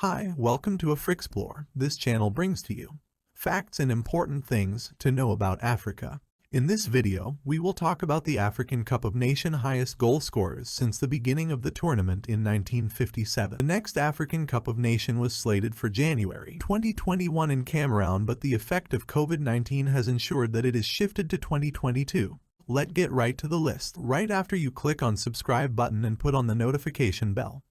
Hi, welcome to AfriXplore. This channel brings to you facts and important things to know about Africa. In this video, we will talk about the African Cup of Nations highest goal scorers since the beginning of the tournament in 1957. The next African Cup of Nations was slated for January 2021 in Cameroon, but the effect of COVID-19 has ensured that it is shifted to 2022. Let's get right to the list, right after you click on subscribe button and put on the notification bell.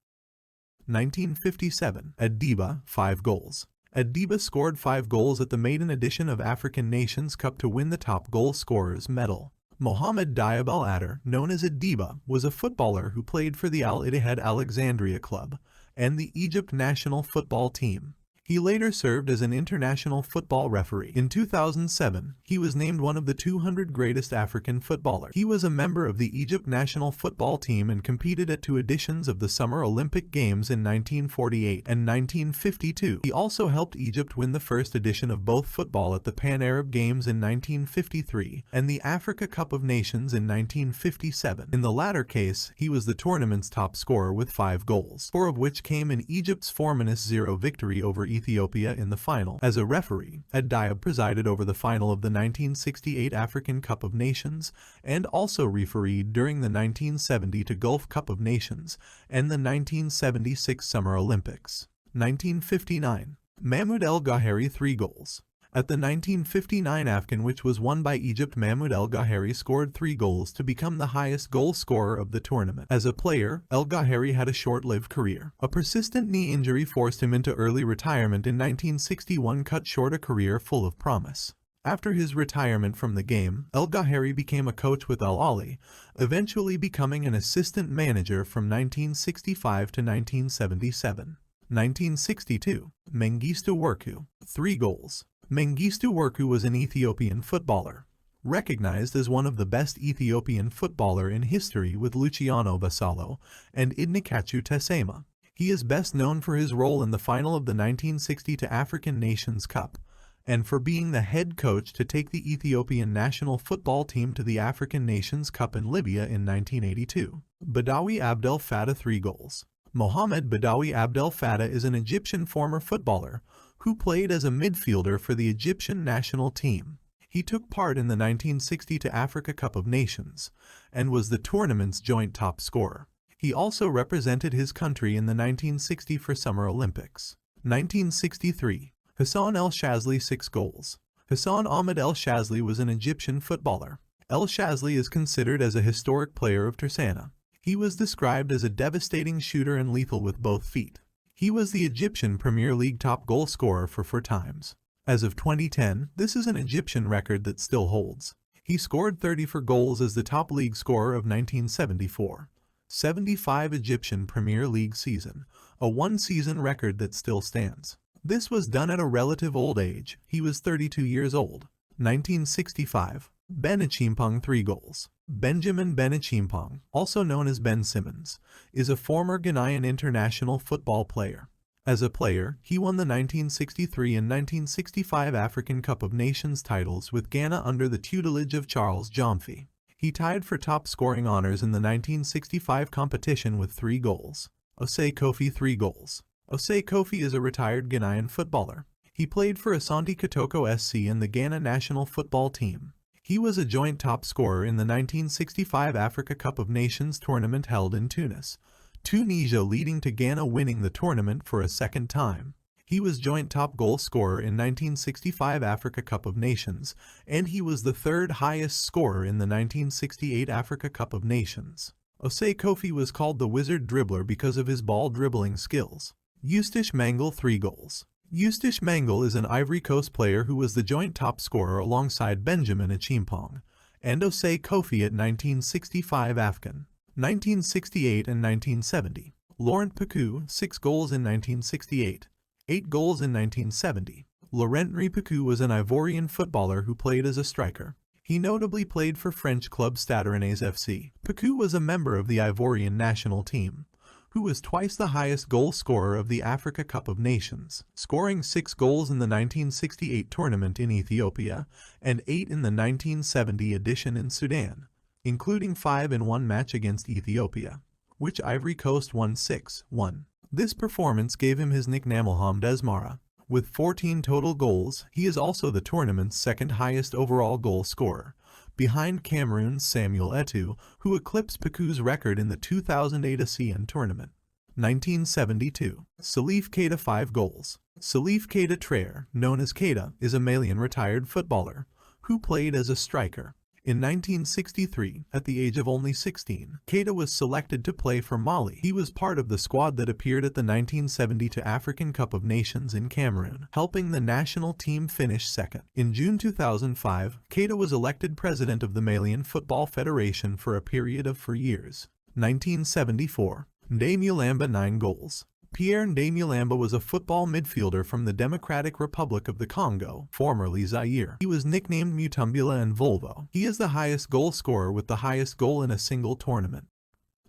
1957, Ad-Diba, 5 goals. Ad-Diba scored 5 goals at the maiden edition of African Nations Cup to win the top goal scorers medal. Mohamed Diab Al-Adder, known as Ad-Diba, was a footballer who played for the Al-Ittihad Alexandria club and the Egypt national football team. He later served as an international football referee. In 2007, he was named one of the 200 greatest African footballers. He was a member of the Egypt national football team and competed at 2 editions of the Summer Olympic Games in 1948 and 1952. He also helped Egypt win the first edition of both football at the Pan-Arab Games in 1953 and the Africa Cup of Nations in 1957. In the latter case, he was the tournament's top scorer with 5 goals, 4 of which came in Egypt's 4-0 victory over Ethiopia in the final. As a referee, Ad-Diba presided over the final of the 1968 African Cup of Nations and also refereed during the 1970 Gulf Cup of Nations and the 1976 Summer Olympics. 1959, Mahmoud El Gohary, 3 goals. At the 1959 AFCON, which was won by Egypt, Mahmoud El Gohary scored 3 goals to become the highest goal scorer of the tournament. As a player, El Gohary had a short-lived career. A persistent knee injury forced him into early retirement in 1961, cut short a career full of promise. After his retirement from the game, El Gohary became a coach with Al Ahly, eventually becoming an assistant manager from 1965 to 1977. 1962, Mengistu Worku, 3 goals. Mengistu Worku was an Ethiopian footballer, recognized as one of the best Ethiopian footballer in history with Luciano Vassallo and Idnikachu Tesema. He is best known for his role in the final of the 1960 African Nations Cup, and for being the head coach to take the Ethiopian national football team to the African Nations Cup in Libya in 1982. Badawi Abdel Fattah, 3 goals. Mohamed Badawi Abdel Fattah is an Egyptian former footballer who played as a midfielder for the Egyptian national team. He took part in the 1960 Africa Cup of Nations and was the tournament's joint top scorer. He also represented his country in the 1960 Summer Olympics. 1963, Hassan El Shazly, 6 goals. Hassan El Shazly was an Egyptian footballer. El Shazly is considered as a historic player of Tersana. He was described as a devastating shooter and lethal with both feet. He was the Egyptian Premier League top goal scorer for 4 times. As of 2010, this is an Egyptian record that still holds. He scored 34 goals as the top league scorer of 1974-75 Egyptian Premier League season, a 1-season record that still stands. This was done at a relative old age. He was 32 years old. 1965, Acheampong, 3 goals. Benjamin Acheampong, also known as Ben Simmons, is a former Ghanaian international football player. As a player, he won the 1963 and 1965 African Cup of Nations titles with Ghana under the tutelage of Charles Jomfi. He tied for top scoring honors in the 1965 competition with 3 goals. Osei Kofi, 3 goals. Osei Kofi is a retired Ghanaian footballer. He played for Asante Kotoko SC and the Ghana national football team. He was a joint top scorer in the 1965 Africa Cup of Nations tournament held in Tunis, Tunisia, leading to Ghana winning the tournament for a 2nd time. He was joint top goal scorer in 1965 Africa Cup of Nations, and he was the 3rd highest scorer in the 1968 Africa Cup of Nations. Osei Kofi was called the wizard dribbler because of his ball dribbling skills. Eustache Manglé, 3 goals. Eustache Manglé is an Ivory Coast player who was the joint top scorer alongside Benjamin Acheampong and Osei Kofi at 1965 AFCON, 1968 and 1970. Laurent Pokou, 6 goals in 1968, 8 goals in 1970. Laurent Pokou was an Ivorian footballer who played as a striker. He notably played for French club Stade Rennais FC. Pokou was a member of the Ivorian national team, who was twice the highest goal scorer of the Africa Cup of Nations, scoring 6 goals in the 1968 tournament in Ethiopia and 8 in the 1970 edition in Sudan, including 5 in one match against Ethiopia, which Ivory Coast won 6-1. This performance gave him his nickname Mohamed Esmara. With 14 total goals, he is also the tournament's second highest overall goal scorer, behind Cameroon's Samuel Eto'o, who eclipsed Pokou's record in the 2008 ASEAN tournament. 1972. Salif Keita 5 goals. Salif Keita Traoré, known as Keita, is a Malian retired footballer who played as a striker. In 1963, at the age of only 16, Keita was selected to play for Mali. He was part of the squad that appeared at the 1972 African Cup of Nations in Cameroon, helping the national team finish second. In June 2005, Keita was elected president of the Malian Football Federation for a period of 4 years. 1974. Ndaye Mulamba 9 goals. Pierre Ndaye Mulamba was a football midfielder from the Democratic Republic of the Congo, formerly Zaire. He was nicknamed Mutumbula and Volvo. He is the highest goal scorer with the highest goal in a single tournament.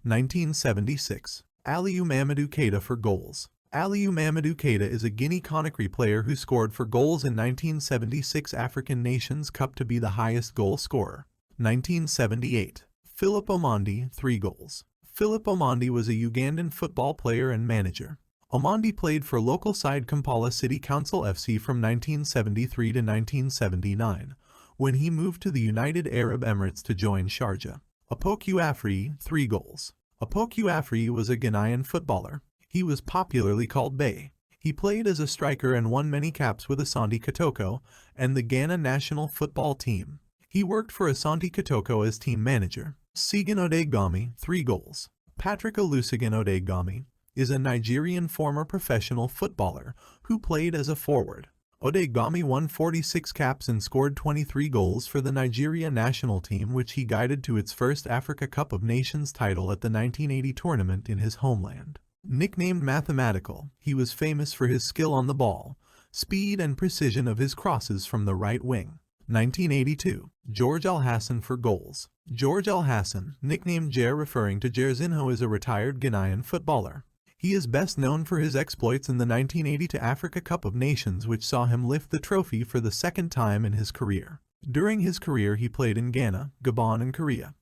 1976. Aliou Mamadou Keita for goals. Aliou Mamadou Keita is a Guinea-Conakry player who scored for goals in 1976 African Nations Cup to be the highest goal scorer. 1978. Phillip Omondi 3 goals. Phillip Omondi was a Ugandan football player and manager. Omondi played for local side Kampala City Council FC from 1973 to 1979, when he moved to the United Arab Emirates to join Sharjah. Opoku Afriyie 3 goals. Opoku Afriyie was a Ghanaian footballer. He was popularly called Bay. He played as a striker and won many caps with Asante Kotoko and the Ghana national football team. He worked for Asante Kotoko as team manager. Segun Odegbami 3 goals. Patrick Olusegun Odegbami is a Nigerian former professional footballer who played as a forward. Odegbami won 46 caps and scored 23 goals for the Nigeria national team, which he guided to its first Africa Cup of Nations title at the 1980 tournament in his homeland. Nicknamed Mathematical, he was famous for his skill on the ball, speed and precision of his crosses from the right wing. 1982. George Alhassan for goals. George Alhassan, nicknamed Jer referring to Jerzinho, is a retired Ghanaian footballer. He is best known for his exploits in the 1982 Africa Cup of Nations, which saw him lift the trophy for the second time in his career. During his career he played in Ghana, Gabon and Korea.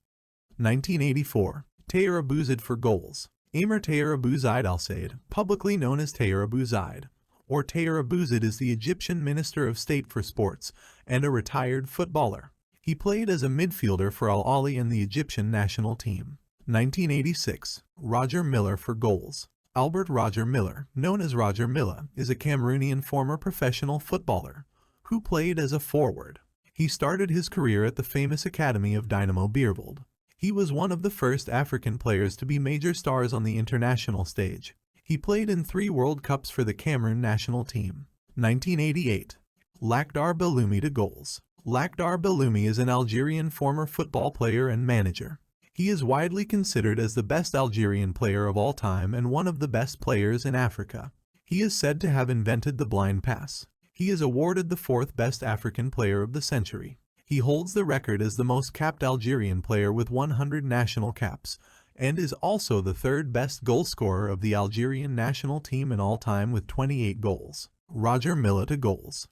1984. Taher Abouzaid for goals. Taher Abouzaid, publicly known as Taher Abouzaid, or Taher Abouzaid, is the Egyptian Minister of State for Sports and a retired footballer. He played as a midfielder for Al Ahly and the Egyptian national team. 1986. Roger Miller for goals. Albert Roger Miller, known as Roger Milla, is a Cameroonian former professional footballer who played as a forward. He started his career at the famous academy of Dynamo Beerwald. He was one of the first African players to be major stars on the international stage. He played in 3 World Cups for the Cameroon national team. 1988. Lakhdar Belloumi to goals. Lakhdar Belloumi is an Algerian former football player and manager. He is widely considered as the best Algerian player of all time and one of the best players in Africa. He is said to have invented the blind pass. He is awarded the 4th best African player of the century. He holds the record as the most capped Algerian player with 100 national caps, and is also the 3rd best goal scorer of the Algerian national team in all time with 28 goals. Roger Milla to goals.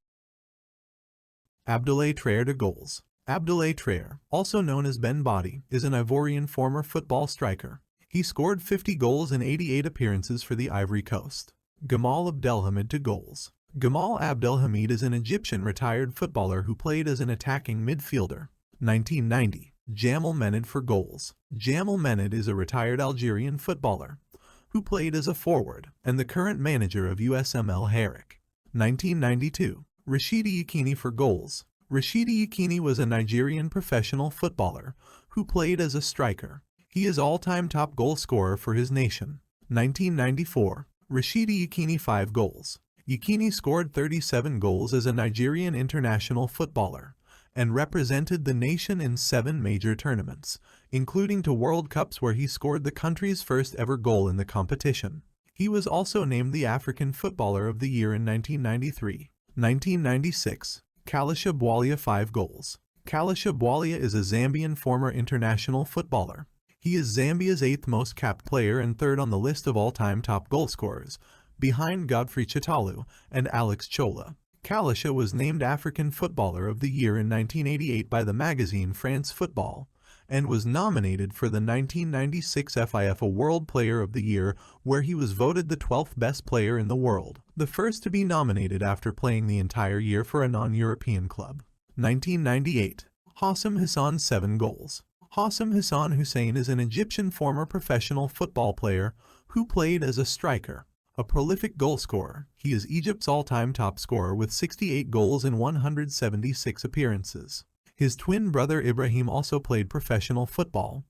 Abdoulaye Traoré to goals. Abdoulaye Traoré, also known as Ben Badi, is an Ivorian former football striker. He scored 50 goals in 88 appearances for the Ivory Coast. Gamal Abdelhamid to goals. Gamal Abdelhamid is an Egyptian retired footballer who played as an attacking midfielder. 1990. Djamel Menad for goals. Djamel Menad is a retired Algerian footballer who played as a forward and the current manager of USM El Harik. 1992. Rashidi Yekini for goals. Rashidi Yekini was a Nigerian professional footballer who played as a striker. He is all-time top goal scorer for his nation. 1994. Rashidi Yekini 5 goals. Yekini scored 37 goals as a Nigerian international footballer and represented the nation in 7 major tournaments, including 2 World Cups where he scored the country's first ever goal in the competition. He was also named the African Footballer of the Year in 1993. 1996. Kalusha Bwalya 5 goals. Kalusha Bwalya is a Zambian former international footballer. He is Zambia's 8th most capped player and 3rd on the list of all-time top goal scorers, behind Godfrey Chitalu and Alex Chola. Kalusha was named African Footballer of the Year in 1988 by the magazine France Football and was nominated for the 1996 FIFA World Player of the Year, where he was voted the 12th best player in the world, the first to be nominated after playing the entire year for a non-European club. 1998. Hossam Hassan 7 goals. Hossam Hassan Hussein is an Egyptian former professional football player who played as a striker. A prolific goalscorer, he is Egypt's all-time top scorer with 68 goals in 176 appearances. His twin brother Ibrahim also played professional football,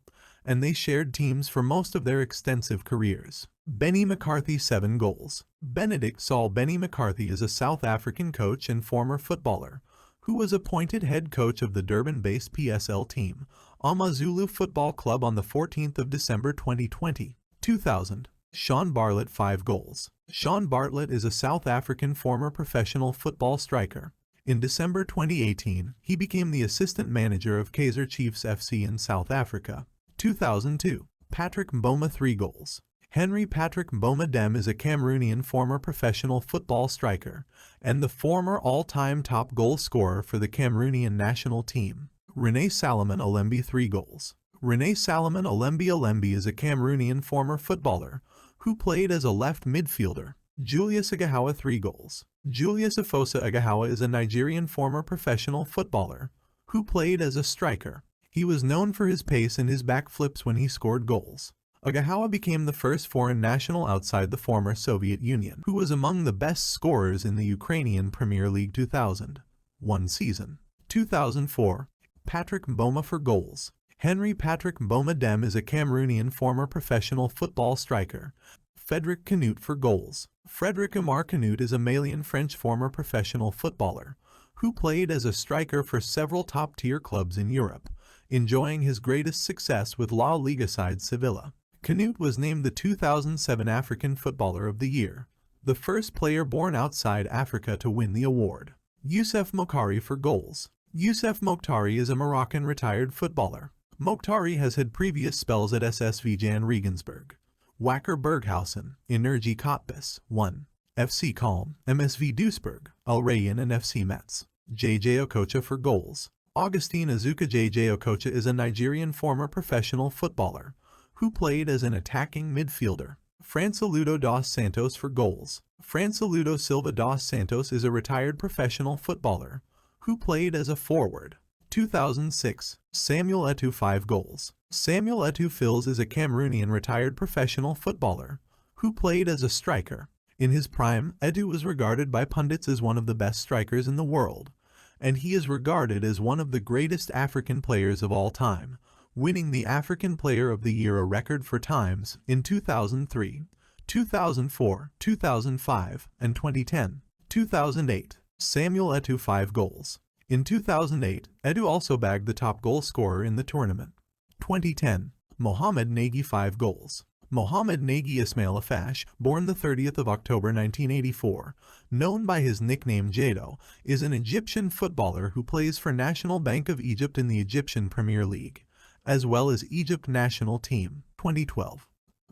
and they shared teams for most of their extensive careers. Benni McCarthy 7 goals. Benedict Saul Benni McCarthy is a South African coach and former footballer, who was appointed head coach of the Durban-based PSL team, AmaZulu Football Club on the 14th of December 2020. 2000. Shaun Bartlett 5 goals. Shaun Bartlett is a South African former professional football striker. In December 2018, he became the assistant manager of Kaizer Chiefs FC in South Africa. 2002. Patrick Mboma 3 goals. Henry Patrick Mboma Dem is a Cameroonian former professional football striker and the former all-time top goal scorer for the Cameroonian national team. René Salomon Olembi 3 goals. René Salomon Olembi is a Cameroonian former footballer who played as a left midfielder. Julius Aghahowa 3 goals. Julius Aghahowa is a Nigerian former professional footballer who played as a striker. He was known for his pace and his backflips when he scored goals. Aghahowa became the first foreign national outside the former Soviet Union who was among the best scorers in the Ukrainian Premier League 2001 season. 2004. Patrick Mboma for goals. Henry Patrick Mboma Dem is a Cameroonian former professional football striker. Frédéric Kanouté for goals. Frédéric Omar Kanouté is a Malian French former professional footballer who played as a striker for several top-tier clubs in Europe, enjoying his greatest success with La Liga side Sevilla. Kanouté was named the 2007 African Footballer of the Year, the first player born outside Africa to win the award. Youssef Mokhtari for goals. Youssef Mokhtari is a Moroccan retired footballer. Mokhtari has had previous spells at SSV Jan Regensburg, Wacker Berghausen, Energie Cottbus, 1, FC Calm, MSV Duisburg, Al Rayyan and FC Metz. JJ Okocha for goals. Augustine Azuka JJ Okocha is a Nigerian former professional footballer who played as an attacking midfielder. Franceludo dos Santos for goals. Franceludo Silva dos Santos is a retired professional footballer who played as a forward. 2006. Samuel Eto'o 5 goals. Samuel Eto'o Fils is a Cameroonian retired professional footballer who played as a striker. In his prime, Eto'o was regarded by pundits as one of the best strikers in the world, and he is regarded as one of the greatest African players of all time, winning the African Player of the Year a record 4 times in 2003, 2004, 2005, and 2010. 2008. Samuel Eto'o 5 goals. In 2008, Eto'o also bagged the top goal scorer in the tournament. 2010. Mohamed Nagy 5 goals. Mohamed Nagy Ismail Afash, born the 30th of October 1984, known by his nickname Jado, is an Egyptian footballer who plays for National Bank of Egypt in the Egyptian Premier League, as well as Egypt national team. 2012.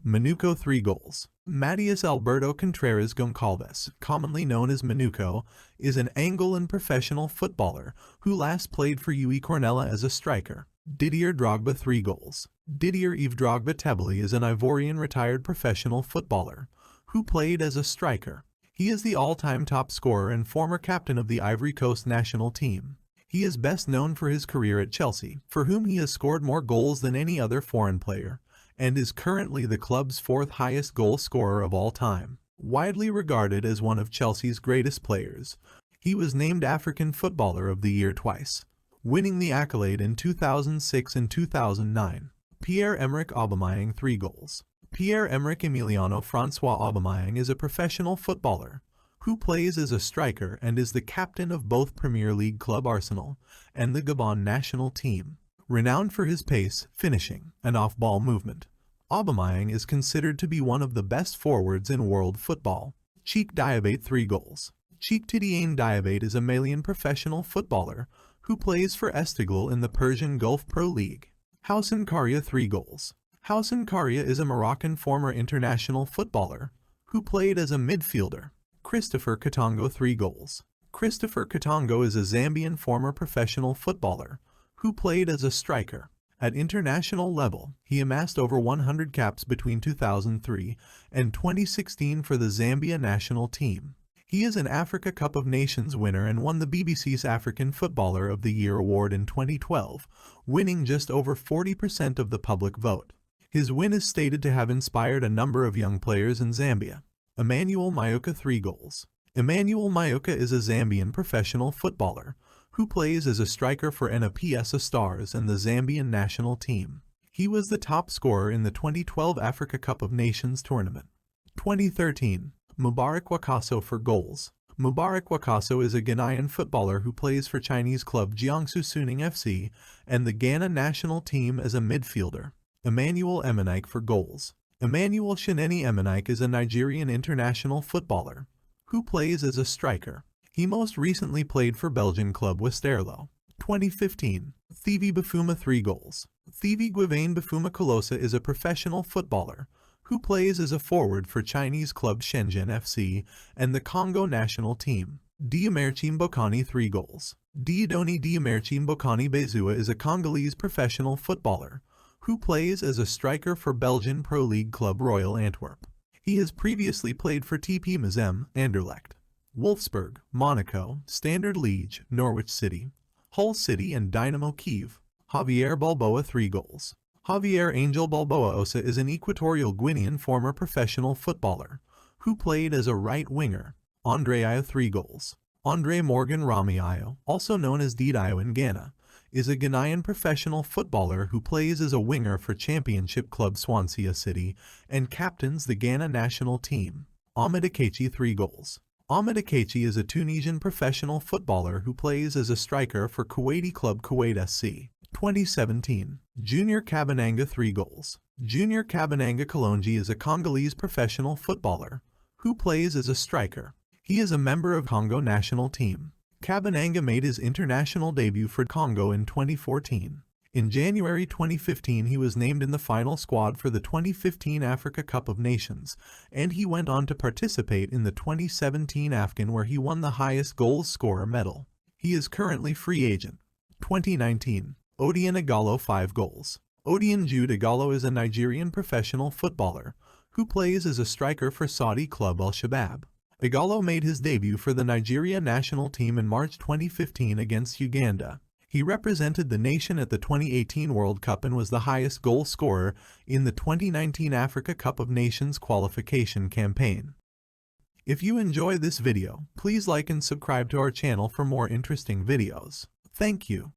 Manuko 3 goals. Matias Alberto Contreras Goncalves, commonly known as Manuko, is an Angolan professional footballer who last played for UE Cornella as a striker. Didier Drogba 3 goals. Didier Yves Drogba Tebeli is an Ivorian retired professional footballer who played as a striker. He is the all-time top scorer and former captain of the Ivory Coast national team. He is best known for his career at Chelsea, for whom he has scored more goals than any other foreign player, and is currently the club's 4th highest goal scorer of all time. Widely regarded as one of Chelsea's greatest players, he was named African Footballer of the Year twice, winning the accolade in 2006 and 2009. Pierre-Emerick Aubameyang 3 goals. Pierre-Emerick Emiliano Francois Aubameyang is a professional footballer who plays as a striker and is the captain of both Premier League club Arsenal and the Gabon national team. Renowned for his pace, finishing, and off-ball movement, Aubameyang is considered to be one of the best forwards in world football. Cheikh Diabate 3 goals. Cheikh Tidiane Diabate is a Malian professional footballer who plays for Esteghlal in the Persian Gulf Pro League. Houssine Karia 3 goals. Houssine Karia is a Moroccan former international footballer who played as a midfielder. Christopher Katongo 3 goals. Christopher Katongo is a Zambian former professional footballer who played as a striker. At international level, he amassed over 100 caps between 2003 and 2016 for the Zambia national team. He is an Africa Cup of Nations winner and won the BBC's African Footballer of the Year award in 2012, winning just over 40% of the public vote. His win is stated to have inspired a number of young players in Zambia. Emmanuel Mayoka 3 goals. Emmanuel Mayoka is a Zambian professional footballer who plays as a striker for NAPSA Stars and the Zambian national team. He was the top scorer in the 2012 Africa Cup of Nations tournament. 2013. Mubarak Wakaso for goals. Mubarak Wakaso is a Ghanaian footballer who plays for Chinese club Jiangsu Suning FC and the Ghana national team as a midfielder. Emmanuel Emenike for goals. Emmanuel Shineni Emenike is a Nigerian international footballer who plays as a striker. He most recently played for Belgian club Westerlo. 2015. Thivi Bafuma 3 goals. Thivi Guivane Bafuma Kolosa is a professional footballer who plays as a forward for Chinese club Shenzhen FC and the Congo national team. Diamerchi Mbokani 3 goals. Diodoni Diamerchi Mbokani Bezua is a Congolese professional footballer who plays as a striker for Belgian Pro League club Royal Antwerp. He has previously played for TP Mazem, Anderlecht, Wolfsburg, Monaco, Standard Liège, Norwich City, Hull City and Dynamo Kyiv. Javier Balboa 3 goals. Javier Angel Balboa Osa is an Equatorial Guinean former professional footballer who played as a right winger. Andre Ayo 3 goals. Andre Morgan Rami Ayo, also known as Didayo in Ghana, is a Ghanaian professional footballer who plays as a winger for Championship club Swansea City and captains the Ghana national team. Ahmed Akechi 3 goals. Ahmed Akechi is a Tunisian professional footballer who plays as a striker for Kuwaiti club Kuwait SC. 2017. Junior Kabananga 3 goals. Junior Kabananga Kalonji is a Congolese professional footballer who plays as a striker. He is a member of Congo national team. Kabananga made his international debut for Congo in 2014. In January 2015 he was named in the final squad for the 2015 Africa Cup of Nations, and he went on to participate in the 2017 AFCON where he won the highest goal scorer medal. He is currently free agent. 2019. Odion Igalo 5 goals. Odion Jude Igalo is a Nigerian professional footballer who plays as a striker for Saudi club Al Shabab. Igalo made his debut for the Nigeria national team in March 2015 against Uganda. He represented the nation at the 2018 World Cup and was the highest goal scorer in the 2019 Africa Cup of Nations qualification campaign. If you enjoy this video, please like and subscribe to our channel for more interesting videos. Thank you.